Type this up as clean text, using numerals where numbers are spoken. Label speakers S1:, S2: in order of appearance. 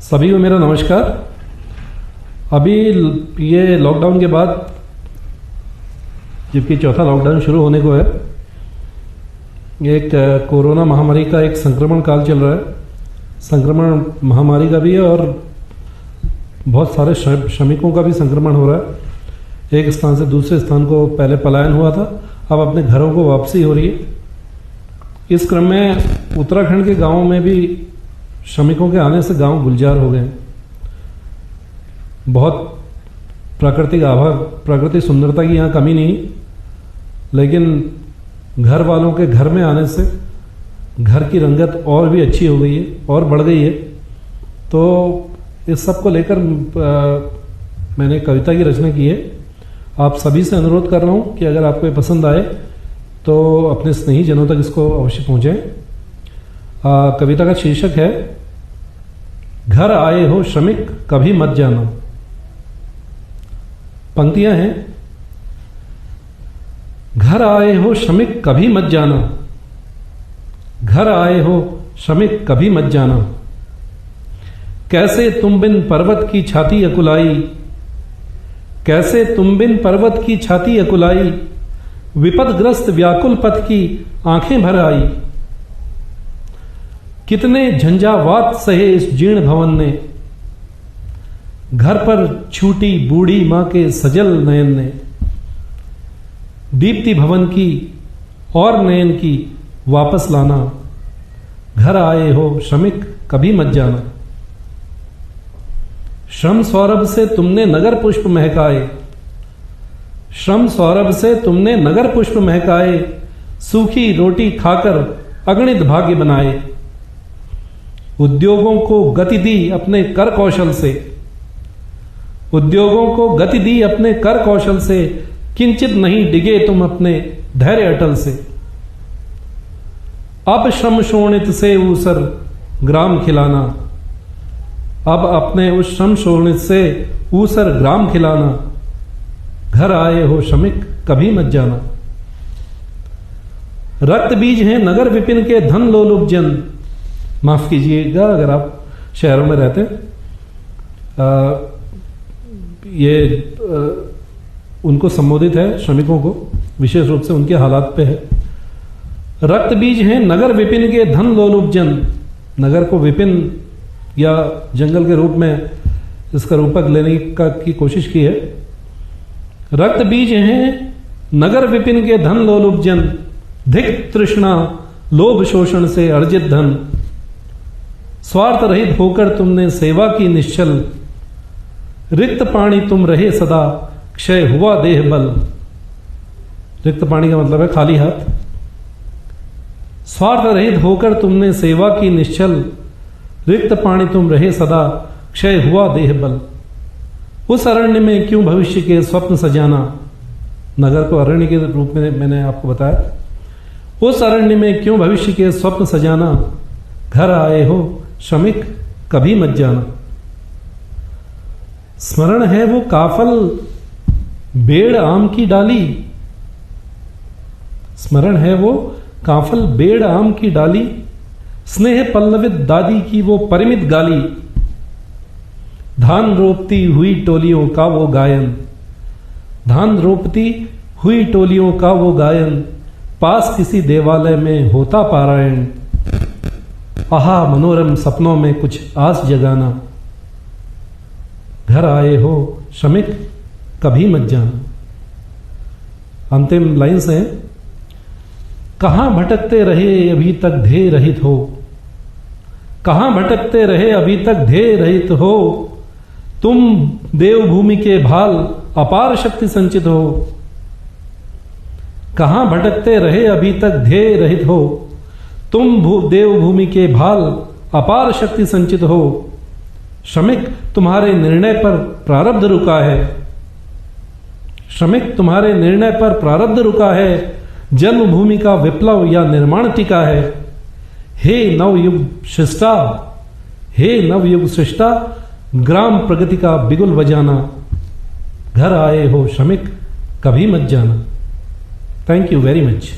S1: सभी को मेरा नमस्कार। अभी ये लॉकडाउन के बाद जबकि चौथा लॉकडाउन शुरू होने को है, एक कोरोना महामारी का एक संक्रमण काल चल रहा है। संक्रमण महामारी का भी है और बहुत सारे श्रमिकों का भी संक्रमण हो रहा है। एक स्थान से दूसरे स्थान को पहले पलायन हुआ था, अब अपने घरों को वापसी हो रही है। इस क्रम में उत्तराखंड के गांवों में भी श्रमिकों के आने से गांव गुलजार हो गए। बहुत प्राकृतिक आभा, प्राकृतिक सुंदरता की यहाँ कमी नहीं, लेकिन घर वालों के घर में आने से घर की रंगत और भी अच्छी हो गई है और बढ़ गई है। तो इस सब को लेकर मैंने कविता की रचना की है। आप सभी से अनुरोध कर रहा हूँ कि अगर आपको ये पसंद आए तो अपने स्नेही जनों तक इसको अवश्य पहुँचाएं। कविता का शीर्षक है घर आए हो श्रमिक कभी मत जाना। पंक्तियां हैं, घर आए हो श्रमिक कभी मत जाना, घर आए हो श्रमिक कभी मत जाना। कैसे तुम बिन पर्वत की छाती अकुलाई, कैसे तुम बिन पर्वत की छाती अकुलाई, विपदग्रस्त व्याकुल पथ की आंखें भर आई। कितने झंझावात सहे इस जीर्ण भवन ने, घर पर छूटी बूढ़ी मां के सजल नयन ने। दीप्ति भवन की और नयन की वापस लाना, घर आए हो श्रमिक कभी मत जाना। श्रम सौरभ से तुमने नगर पुष्प महकाए, श्रम सौरभ से तुमने नगर पुष्प महकाए। सूखी रोटी खाकर अगणित भाग्य बनाए। उद्योगों को गति दी अपने कर कौशल से, उद्योगों को गति दी अपने कर कौशल से। किंचित नहीं डिगे तुम अपने धैर्य अटल से। अब श्रम शोणित से ऊसर ग्राम खिलाना, अब अपने उस श्रम शोणित से ऊसर ग्राम खिलाना। घर आए हो श्रमिक कभी मत जाना। रक्त बीज हैं नगर विपिन के धन लोलुप जन। माफ कीजिएगा अगर आप शहरों में रहते हैं, उनको संबोधित है, श्रमिकों को विशेष रूप से उनके हालात पे है। रक्त बीज हैं नगर विपिन के धन लोलुप जन। नगर को विपिन या जंगल के रूप में इसका रूपक लेने की कोशिश की है। रक्त बीज हैं नगर विपिन के धन लोलुप जन। धिक तृष्णा लोभ शोषण से अर्जित धन। स्वार्थ रहित होकर तुमने सेवा की निश्चल। रिक्त पाणी तुम रहे सदा क्षय हुआ देह बल। रिक्त पाणी का मतलब है खाली हाथ। स्वार्थ रहित होकर तुमने सेवा की निश्चल। रिक्त पाणी तुम रहे सदा क्षय हुआ देह बल। उस अरण्य में क्यों भविष्य के स्वप्न सजाना। नगर को अरण्य के रूप में मैंने आपको बताया। उस अरण्य में क्यों भविष्य के स्वप्न सजाना। घर आए हो श्रमिक कभी मत जाना। स्मरण है वो काफल बेड़ आम की डाली, स्मरण है वो काफल बेड़ आम की डाली। स्नेह पल्लवित दादी की वो परिमित गाली। धान रोपती हुई टोलियों का वो गायन, धान रोपती हुई टोलियों का वो गायन। पास किसी देवालय में होता पारायण। आहा मनोरम सपनों में कुछ आस जगाना। घर आए हो श्रमिक कभी मत जाना। अंतिम लाइन्स हैं, कहां भटकते रहे अभी तक ध्येय रहित हो, कहां भटकते रहे अभी तक ध्येय रहित हो। तुम देवभूमि के भाल अपार शक्ति संचित हो। कहां भटकते रहे अभी तक ध्येय रहित हो। तुम देवभूमि के भाल अपार शक्ति संचित हो। श्रमिक तुम्हारे निर्णय पर प्रारब्ध रुका है, श्रमिक तुम्हारे निर्णय पर प्रारब्ध रुका है। जन्मभूमि का विप्लव या निर्माण टिका है। हे नवयुग सृष्टा, हे नवयुग सृष्टा, ग्राम प्रगति का बिगुल बजाना। घर आए हो श्रमिक कभी मत जाना। Thank you very much.